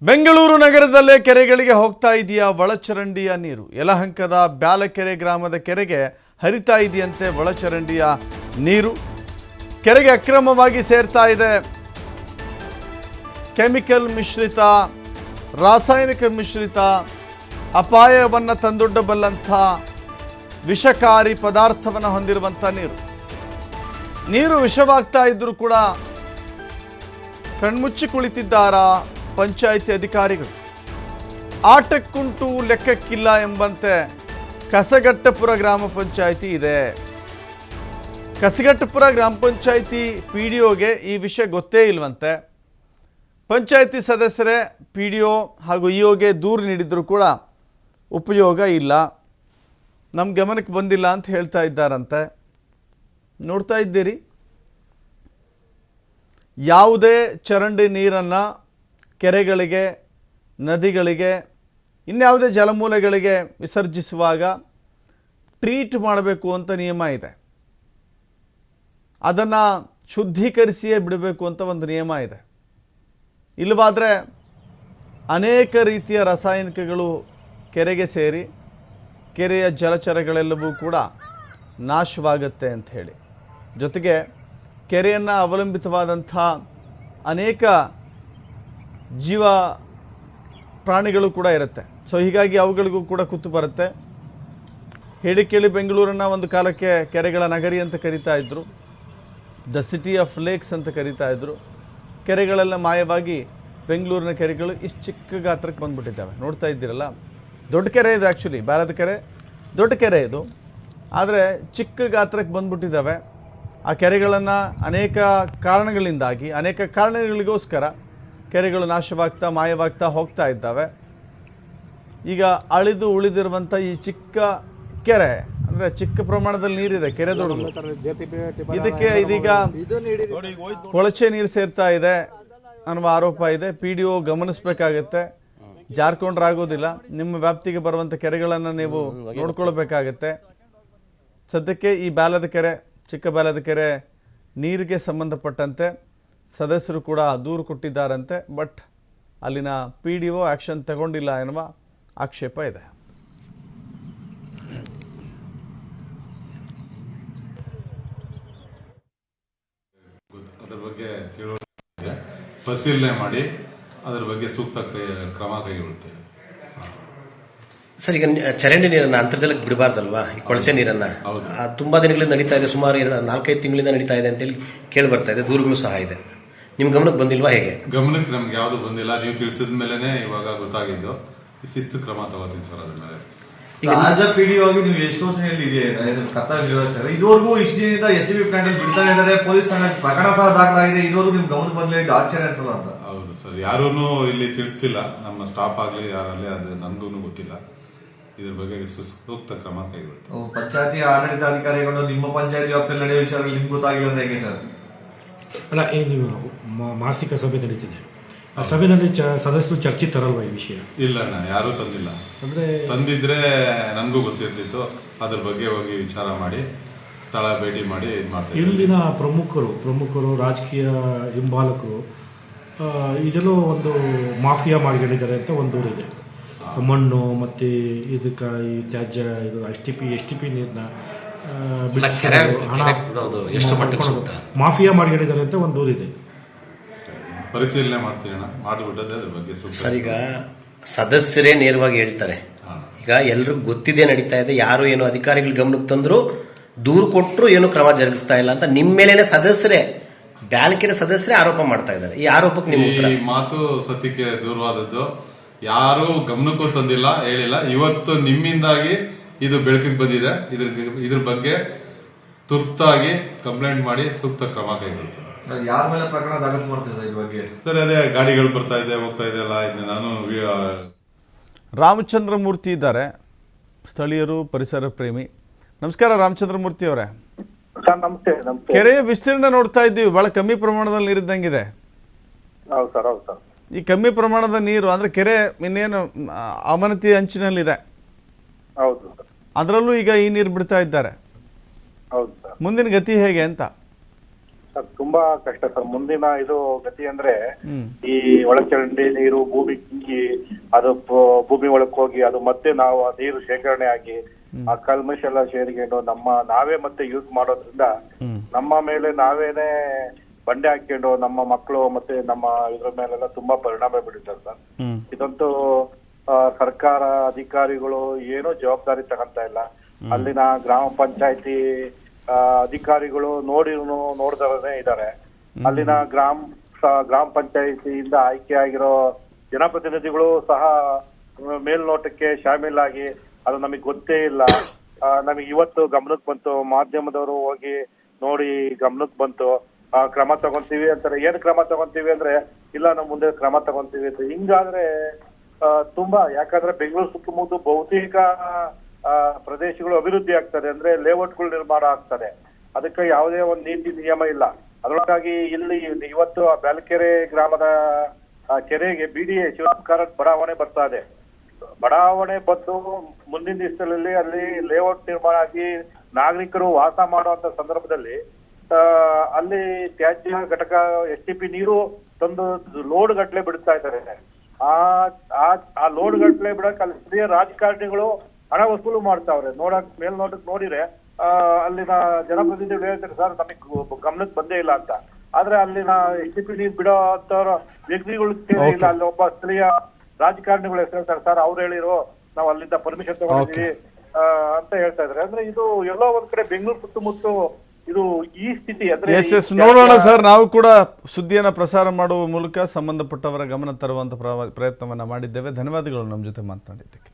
ಬೆಂಗಳೂರು ನಗರದಲ್ಲೇ ಕೆರೆಗಳಿಗೆ ಹೋಗ್ತಾ ಇದೆಯಾ ಒಳಚರಂಡಿಯ ನೀರು. ಯಲಹಂಕದ ಬ್ಯಾಲಕೆರೆ ಗ್ರಾಮದ ಕೆರೆಗೆ ಹರಿತಾ ಇದೆಯಂತೆ ಒಳಚರಂಡಿಯ ನೀರು. ಕೆರೆಗೆ ಅಕ್ರಮವಾಗಿ ಸೇರ್ತಾ ಇದೆ ಕೆಮಿಕಲ್ ಮಿಶ್ರಿತ, ರಾಸಾಯನಿಕ ಮಿಶ್ರಿತ, ಅಪಾಯವನ್ನು ತಂದೊಡ್ಡಬಲ್ಲಂಥ ವಿಷಕಾರಿ ಪದಾರ್ಥವನ್ನು ಹೊಂದಿರುವಂಥ ನೀರು ವಿಷವಾಗ್ತಾ ಇದ್ದರೂ ಕೂಡ ಕಣ್ಮುಚ್ಚಿ ಕುಳಿತಿದ್ದಾರಾ ಪಂಚಾಯಿತಿ ಅಧಿಕಾರಿಗಳು? ಆಟಕ್ಕುಂಟು ಲೆಕ್ಕಕ್ಕಿಲ್ಲ ಎಂಬಂತೆ ಕಸಗಟ್ಟಪುರ ಗ್ರಾಮ ಪಂಚಾಯಿತಿ ಇದೆ. ಕಸಗಟ್ಟಪುರ ಗ್ರಾಮ ಪಂಚಾಯಿತಿ PDOಗೆ ಈ ವಿಷಯ ಗೊತ್ತೇ ಇಲ್ವಂತೆ. ಪಂಚಾಯಿತಿ ಸದಸ್ಯರೇ PDO ಹಾಗೂ EOಗೆ ದೂರು ನೀಡಿದರೂ ಕೂಡ ಉಪಯೋಗ ಇಲ್ಲ, ನಮ್ಮ ಗಮನಕ್ಕೆ ಬಂದಿಲ್ಲ ಅಂತ ಹೇಳ್ತಾ ಇದ್ದಾರಂತೆ. ನೋಡ್ತಾ ಇದ್ದೀರಿ, ಯಾವುದೇ ಚರಂಡಿ ನೀರನ್ನು ಕೆರೆಗಳಿಗೆ, ನದಿಗಳಿಗೆ, ಇನ್ಯಾವುದೇ ಜಲಮೂಲಗಳಿಗೆ ವಿಸರ್ಜಿಸುವಾಗ ಟ್ರೀಟ್ ಮಾಡಬೇಕು ಅಂತ ನಿಯಮ ಇದೆ. ಅದನ್ನು ಶುದ್ಧೀಕರಿಸಿಯೇ ಬಿಡಬೇಕು ಅಂತ ಒಂದು ನಿಯಮ ಇದೆ. ಇಲ್ಲವಾದರೆ ಅನೇಕ ರೀತಿಯ ರಾಸಾಯನಿಕಗಳು ಕೆರೆಗೆ ಸೇರಿ ಕೆರೆಯ ಜಲಚರಗಳೆಲ್ಲವೂ ಕೂಡ ನಾಶವಾಗುತ್ತೆ ಅಂತ ಹೇಳಿ. ಜೊತೆಗೆ ಕೆರೆಯನ್ನು ಅವಲಂಬಿತವಾದಂಥ ಅನೇಕ ಜೀವ ಪ್ರಾಣಿಗಳು ಕೂಡ ಇರುತ್ತೆ. ಸೊ ಹೀಗಾಗಿ ಅವುಗಳಿಗೂ ಕೂಡ ಕುತ್ತು ಬರುತ್ತೆ. ಹೇಳಿ ಕೇಳಿ ಬೆಂಗಳೂರನ್ನು ಒಂದು ಕಾಲಕ್ಕೆ ಕೆರೆಗಳ ನಗರಿ ಅಂತ ಕರೀತಾ ಇದ್ದರು, ದ ಸಿಟಿ ಆಫ್ ಲೇಕ್ಸ್ ಅಂತ ಕರೀತಾ ಇದ್ದರು. ಕೆರೆಗಳೆಲ್ಲ ಮಾಯವಾಗಿ ಬೆಂಗಳೂರಿನ ಕೆರೆಗಳು ಇಷ್ಟು ಚಿಕ್ಕ ಗಾತ್ರಕ್ಕೆ ಬಂದುಬಿಟ್ಟಿದ್ದಾವೆ. ನೋಡ್ತಾ ಇದ್ದೀರಲ್ಲ, ದೊಡ್ಡ ಕೆರೆ ಇದು, ಆ್ಯಕ್ಚುಲಿ ಬ್ಯಾಲದ ಕೆರೆ ದೊಡ್ಡ ಕೆರೆ ಇದು, ಆದರೆ ಚಿಕ್ಕ ಗಾತ್ರಕ್ಕೆ ಬಂದುಬಿಟ್ಟಿದ್ದಾವೆ. ಆ ಕೆರೆಗಳನ್ನು ಅನೇಕ ಕಾರಣಗಳಿಂದಾಗಿ, ಅನೇಕ ಕಾರಣಗಳಿಗೋಸ್ಕರ ಕೆರೆಗಳು ನಾಶವಾಗ್ತಾ ಮಾಯವಾಗ್ತಾ ಹೋಗ್ತಾ ಇದ್ದಾವೆ. ಈಗ ಅಳಿದು ಉಳಿದಿರುವಂಥ ಈ ಚಿಕ್ಕ ಕೆರೆ, ಅಂದರೆ ಚಿಕ್ಕ ಪ್ರಮಾಣದಲ್ಲಿ ನೀರಿದೆ, ಕೆರೆ ದೊಡ್ಡದು, ಇದಕ್ಕೆ ಇದೀಗ ಕೊಳಚೆ ನೀರು ಸೇರ್ತಾ ಇದೆ ಅನ್ನುವ ಆರೋಪ ಇದೆ. PDO ಗಮನಿಸಬೇಕಾಗತ್ತೆ. ಜಾರ್ಕೊಂಡ್ರಾಗೋದಿಲ್ಲ. ನಿಮ್ಮ ವ್ಯಾಪ್ತಿಗೆ ಬರುವಂಥ ಕೆರೆಗಳನ್ನು ನೀವು ನೋಡ್ಕೊಳ್ಬೇಕಾಗತ್ತೆ. ಸದ್ಯಕ್ಕೆ ಈ ಬ್ಯಾಲದ ಕೆರೆ, ಚಿಕ್ಕ ಬ್ಯಾಲದ ಕೆರೆ ನೀರಿಗೆ ಸಂಬಂಧಪಟ್ಟಂತೆ ಸದಸ್ಯರು ಕೂಡ ದೂರು ಕೊಟ್ಟಿದ್ದಾರಂತೆ. ಬಟ್ ಅಲ್ಲಿನ PDO ಆ್ಯಕ್ಷನ್ ತಗೊಂಡಿಲ್ಲ ಎನ್ನುವ ಆಕ್ಷೇಪ ಇದೆ. ಅದರ ಬಗ್ಗೆ ಪರಿಶೀಲನೆ ಮಾಡಿ ಅದರ ಬಗ್ಗೆ ಸೂಕ್ತ ಕ್ರಮ ಕೈಗೊಳ್ಳುತ್ತೇವೆ. ಸರ್, ಈಗ ಚರಂಡಿ ನೀರನ್ನ ಅಂತರ್ಜಲಕ್ಕೆ ಬಿಡಬಾರ್ದಲ್ವಾ? ಈ ಕೊಳಚೆ ನೀರನ್ನ ತುಂಬಾ ದಿನಗಳಿಂದ ನಡೀತಾ ಇದೆ, ಸುಮಾರು 4-5 ತಿಂಗಳಿಂದ ನಡೀತಾ ಇದೆ ಅಂತೇಳಿ ಕೇಳಿ ಬರ್ತಾ ಇದೆ. ದೂರುಗಳು ಸಹ ಇದೆ. ನಿಮ್ ಗಮನಕ್ಕೆ ಬಂದಿಲ್ವಾ? ಹೇಗೆ? ಗಮನಕ್ಕೆ ನಮ್ಗೆ ಯಾವುದು ಬಂದಿಲ್ಲ. ನೀವು ತಿಳಿಸಿದ ಮೇಲೆನೆ ಇವಾಗ ಗೊತ್ತಾಗಿದ್ದು. ಶಿಸ್ತು ಕ್ರಮ ತಗೋತೀನಿ ಸರ್. ಅದ್ರ ಮೇಲೆ ಆಸ್ ಅ PDO ಆಗಿ ನೀವು ಎಷ್ಟು ವರ್ಷದಲ್ಲಿ ಕರ್ತವ್ಯ ನಿರ್ವಹಿಸ್ತಾರೆ? ಇದುವರೆಗೂ ಇಷ್ಟು ದಿನದಿಂದ SCB ಪ್ಲಾಂಟ್ ಅಲ್ಲಿ ಬಿಡ್ತಾ ಇದ್ದಾರೆ, ಪೊಲೀಸ್ ಪ್ರಕರಣ ಸಹ ದಾಖಲಾಗಿದೆ. ಇದುವರೆಗೂ ನಿಮ್ ಗಮನಕ್ಕೆ ಬಂದಿಲ್ಲ, ಇದು ಆಶ್ಚರ್ಯ ಅನ್ಸಲ್ಲ ಅಂತ. ಹೌದು ಸರ್, ಯಾರೂ ಇಲ್ಲಿ ತಿಳಿಸ್ತಿಲ್ಲ. ನಮ್ಮ ಸ್ಟಾಫ್ ಆಗಲಿ ಯಾರಲ್ಲಿ, ಅದು ನನಗೂ ಗೊತ್ತಿಲ್ಲ. ಇದ್ರ ಬಗ್ಗೆ ಸೂಕ್ತ ಕ್ರಮ ಕೈಗೊಳ್ಳುತ್ತೆ. ಪಂಚಾಯತಿ ಆಡಳಿತಾಧಿಕಾರಿಗಳು ನಿಮ್ಮ ಪಂಚಾಯತಿ ವ್ಯಾಪ್ತಿಯಲ್ಲಿ ನಡೆಯುವ ವಿಚಾರಗಳು ನಿಮ್ಗೆ ಗೊತ್ತಾಗಿಲ್ಲ ಅಂತ ಹೇಗೆ ಸರ್? ಅಲ್ಲ, ನೀವು ಮಾಸಿಕ ಸಭೆ ನಡೀತಿದೆ, ಆ ಸಭೆಯಲ್ಲಿ ಸದಸ್ಯರು ಚರ್ಚೆ ತರಲ್ವಾ ಈ ವಿಷಯ? ಇಲ್ಲ ಅಣ್ಣ, ಯಾರೂ ತಂದಿಲ್ಲ. ಅಂದ್ರೆ ತಂದಿದ್ರೆ ನನಗೂ ಗೊತ್ತಿರ್ತಿತ್ತು. ಅದ್ರ ಬಗ್ಗೆ ಹೋಗಿ ವಿಚಾರ ಮಾಡಿ ಸ್ಥಳ ಭೇಟಿ ಮಾಡಿ ಇದು ಮಾಡ್ತಾರೆ. ಇಲ್ಲಿನ ಪ್ರಮುಖರು ರಾಜಕೀಯ ಹಿಂಬಾಲಕರು ಇದೆಲ್ಲೋ ಒಂದು ಮಾಫಿಯಾ ಮಾಡಿಕೊಂಡಿದ್ದಾರೆ ಅಂತ ಒಂದು ದೂರಿದೆ. ಮಣ್ಣು ಮತ್ತೆ ಇದಕ್ಕೆ ಈ ತ್ಯಾಜ್ಯ ಇದು STP ನೀರನ್ನ ಮಾಫಿಯಾ ಮಾಡಿಕೊಂಡಿದ್ದಾರೆ ಅಂತ ಒಂದು ದೂರಿದೆ. ಪರಿಶೀಲನೆ ಮಾಡ್ತೀವಿ ಅಣ್ಣ, ಮಾಡಿಬಿಟ್ಟದೆ ಅದ್ರ ಬಗ್ಗೆ. ಸರ್, ಈಗ ಸದಸ್ಯರೇ ನೇರವಾಗಿ ಹೇಳ್ತಾರೆ. ಈಗ ಎಲ್ರಿಗೂ ಗೊತ್ತಿದೆ ನಡೀತಾ ಇದೆ, ಯಾರು ಏನು ಅಧಿಕಾರಿಗಳ ಗಮನಕ್ಕೆ ತಂದ್ರು, ದೂರು ಕೊಟ್ಟರು ಏನು ಕ್ರಮ ಜರುಗಿಸ್ತಾ ಇಲ್ಲ ಅಂತ ನಿಮ್ಮ ಮೇಲೇನೆ ಸದಸ್ಯರೇ, ಬ್ಯಾಲಕೆರೆ ಸದಸ್ಯರೇ ಆರೋಪ ಮಾಡ್ತಾ ಇದ್ದಾರೆ. ಈ ಆರೋಪಕ್ಕೆ ನೀವು ಉತ್ತರ? ಈ ಮಾತು ಸತ್ಯಕ್ಕೆ ದೂರವಾದದ್ದು. ಯಾರು ಗಮನಕ್ಕೂ ತಂದಿಲ್ಲ, ಹೇಳಿಲ್ಲ. ಇವತ್ತು ನಿಮ್ಮಿಂದಾಗಿ ಇದು ಬೆಳಕಿಗೆ ಬಂದಿದೆ. ಇದ್ರ ಬಗ್ಗೆ ತುರ್ತಾಗಿ ಕಂಪ್ಲೇಂಟ್ ಮಾಡಿ ಸೂಕ್ತ ಕ್ರಮ ಕೈಗೊಳ್ತೀವಿ. ಯಾರ ಮೇಲೆ ಪ್ರಕರಣ ದಾಖಲು ಮಾಡ್ತೀವಿ ಸರ್? ಈ ಬಗ್ಗೆ ಸರ್, ಅದೇ ಗಾಡಿಗಳು ಬರ್ತಾ ಇದೆ ಹೋಗ್ತಾ ಇದೆ ಅಲ್ಲ, ಇದನ್ನ ನಾನು ರಾಮಚಂದ್ರ ಮೂರ್ತಿ ಇದ್ದಾರೆ, ಸ್ಥಳೀಯರು, ಪರಿಸರ ಪ್ರೇಮಿ. ನಮಸ್ಕಾರ ರಾಮಚಂದ್ರ ಮೂರ್ತಿ ಅವರೇ. ನಮಸ್ತೆ. ಕೆರೆಯ ವಿಸ್ತೀರ್ಣ ನೋಡ್ತಾ ಇದ್ದೀವಿ, ಬಹಳ ಕಮ್ಮಿ ಪ್ರಮಾಣದಲ್ಲಿ ನೀರಿದ್ದಂಗಿದೆ. ಹೌದು ಸರ್, ಹೌದು ಸರ್. ಈ ಕಮ್ಮಿ ಪ್ರಮಾಣದ ನೀರು ಅಂದ್ರೆ ಕೆರೆ ಇನ್ನೇನು ಅವನತಿ ಅಂಚಿನಲ್ಲಿದೆ. ಹೌದು ಸರ್. ಅದರಲ್ಲೂ ಈಗ ಈ ನೀರು ಬಿಡ್ತಾ ಇದ್ದಾರೆ. ಹೌದು ಸರ್. ಮುಂದಿನ ಗತಿ ಹೇಗೆ ಅಂತ? ಸರ್ ತುಂಬಾ ಕಷ್ಟ ಸರ್. ಮುಂದಿನ ಇದು ಗತಿ ಅಂದ್ರೆ ಹ್ಮ್ ಈ ಒಳಚರಂಡಿ ನೀರು ಭೂಮಿ ಕಿಂಗಿ ಅದು ಭೂಮಿ ಒಳಕ್ ಹೋಗಿ ಅದು ಮತ್ತೆ ನಾವು ಆ ನೀರು ಶೇಖರಣೆ ಆಗಿ ಆ ಕಲ್ಮಶ ಎಲ್ಲ ಸೇರಿಕೊಂಡು ನಾವೇ ಮತ್ತೆ ಯೂಸ್ ಮಾಡೋದ್ರಿಂದ ಹ್ಮ್ ನಮ್ಮ ಮೇಲೆ ನಾವೇನೆ ಬಂಡೆ ಹಾಕೊಂಡು ನಮ್ಮ ಮಕ್ಕಳು ಮತ್ತೆ ನಮ್ಮ ಇದ್ರ ಮೇಲೆಲ್ಲ ತುಂಬಾ ಪರಿಣಾಮ ಬೀಳುತ್ತೆ ಸರ್. ಹ್ಮ್ ಇದಂತೂ ಸರ್ಕಾರ ಅಧಿಕಾರಿಗಳು ಏನೋ ಜವಾಬ್ದಾರಿ ತಗೊಂತ ಇಲ್ಲ. ಅಲ್ಲಿನ ಗ್ರಾಮ ಪಂಚಾಯತಿ ಅಧಿಕಾರಿಗಳು ನೋಡ್ದವರೇ ಇದ್ದಾರೆ. ಅಲ್ಲಿನ ಗ್ರಾಮ ಪಂಚಾಯತಿಯಿಂದ ಆಯ್ಕೆ ಆಗಿರೋ ಜನಪ್ರತಿನಿಧಿಗಳು ಸಹ ಮೇಲ್ನೋಟಕ್ಕೆ ಶಾಮೀಲಾಗಿ ಅದು ನಮಗೆ ಗೊತ್ತೇ ಇಲ್ಲ. ನಮಗೆ ಇವತ್ತು ಗಮನಕ್ಕೆ ಬಂತು, ಮಾಧ್ಯಮದವರು ಹೋಗಿ ನೋಡಿ ಗಮನಕ್ಕೆ ಬಂತು, ಕ್ರಮ ತಗೊಂತೀವಿ ಅಂತಾರೆ. ಏನ್ ಕ್ರಮ ತಗೊಂತೀವಿ ಅಂದ್ರೆ ಇಲ್ಲ ನಾವು ಮುಂದೆ ಕ್ರಮ ತಗೊಂತೀವಿ ಅಂತ. ಹಿಂಗಾದ್ರೆ ತುಂಬಾ, ಯಾಕಂದ್ರೆ ಬೆಂಗಳೂರು ಸುತ್ತಮುತ್ತ ಬಹುತೇಕ ಪ್ರದೇಶಗಳು ಅಭಿವೃದ್ಧಿ ಆಗ್ತದೆ, ಅಂದ್ರೆ ಲೇಔಟ್ಗಳು ನಿರ್ಮಾಣ ಆಗ್ತದೆ. ಅದಕ್ಕೆ ಯಾವುದೇ ಒಂದು ನೀತಿ ನಿಯಮ ಇಲ್ಲ. ಅದರೊಳಗಾಗಿ ಇಲ್ಲಿ ಇವತ್ತು ಆ ಬ್ಯಾಲಕೆರೆ ಗ್ರಾಮದ ಕೆರೆಗೆ BDA ಶಿವಕಾರಟ್ ಬಡಾವಣೆ ಬರ್ತಾ ಇದೆ. ಬಡಾವಣೆ ಬಂದು ಮುಂದಿನ ದಿವಸದಲ್ಲಿ ಅಲ್ಲಿ ಲೇಔಟ್ ನಿರ್ಮಾಣ ಆಗಿ ನಾಗರಿಕರು ವಾಸ ಮಾಡುವಂತ ಸಂದರ್ಭದಲ್ಲಿ ಅಲ್ಲಿ ತ್ಯಾಜ್ಯ ಘಟಕ STP ನೀರು ತಂದು ಲೋಡ್ ಗಟ್ಲೆ ಬಿಡ್ತಾ ಇದ್ದಾರೆ. ಆ ಲೋಡ್ ಗಟ್ಲೆ ಬಿಡಕ್ ಅಲ್ಲಿ ಸ್ಥಳೀಯ ರಾಜಕಾರಣಿಗಳು ಹಣ ವಸೂಲು ಮಾಡ್ತಾವ್ರೆ. ಮೇಲ್ನೋಟಕ್ಕೆ ನೋಡಿದ್ರೆ ಅಲ್ಲಿನ ಜನಪ್ರತಿನಿಧಿಗಳು ಹೇಳ್ತಾರೆ ಸರ್ ನಮಗೆ ಗಮನಕ್ಕೆ ಬಂದೇ ಇಲ್ಲ ಅಂತ. ಆದ್ರೆ ಅಲ್ಲಿನ STP ನೀರು ಬಿಡೋ ಅಂತವ್ರ ವ್ಯಕ್ತಿಗಳು ಇಲ್ಲ. ಅಲ್ಲಿ ಒಬ್ಬ ಸ್ಥಳೀಯ ರಾಜಕಾರಣಿಗಳು ಹೆಸರು ಹೇಳ್ತಾರೆ ಸರ್ ಅವ್ರು ಹೇಳಿರೋ ನಾವು ಅಲ್ಲಿಂದ ಪರ್ಮಿಷನ್ ತಗೊಂಡಿದ್ದೀವಿ ಅಂತ ಹೇಳ್ತಾ ಇದಾರೆ. ಅಂದ್ರೆ ಇದು ಎಲ್ಲೋ ಒಂದ್ ಕಡೆ ಬೆಂಗಳೂರು ಸುತ್ತಮುತ್ತ ಇದು ಈ ಸ್ಥಿತಿ ಅಂದ್ರೆ ಎಸ್ ನೋಡೋಣ ಸರ್. ನಾವು ಕೂಡ ಸುದ್ದಿಯನ್ನು ಪ್ರಸಾರ ಮಾಡುವ ಮೂಲಕ ಸಂಬಂಧಪಟ್ಟವರ ಗಮನ ತರುವಂತ ಪ್ರಯತ್ನವನ್ನ ಮಾಡಿದ್ದೇವೆ. ಧನ್ಯವಾದಗಳು ನಮ್ಮ ಜೊತೆ ಮಾತನಾಡಿದ್ದಕ್ಕೆ.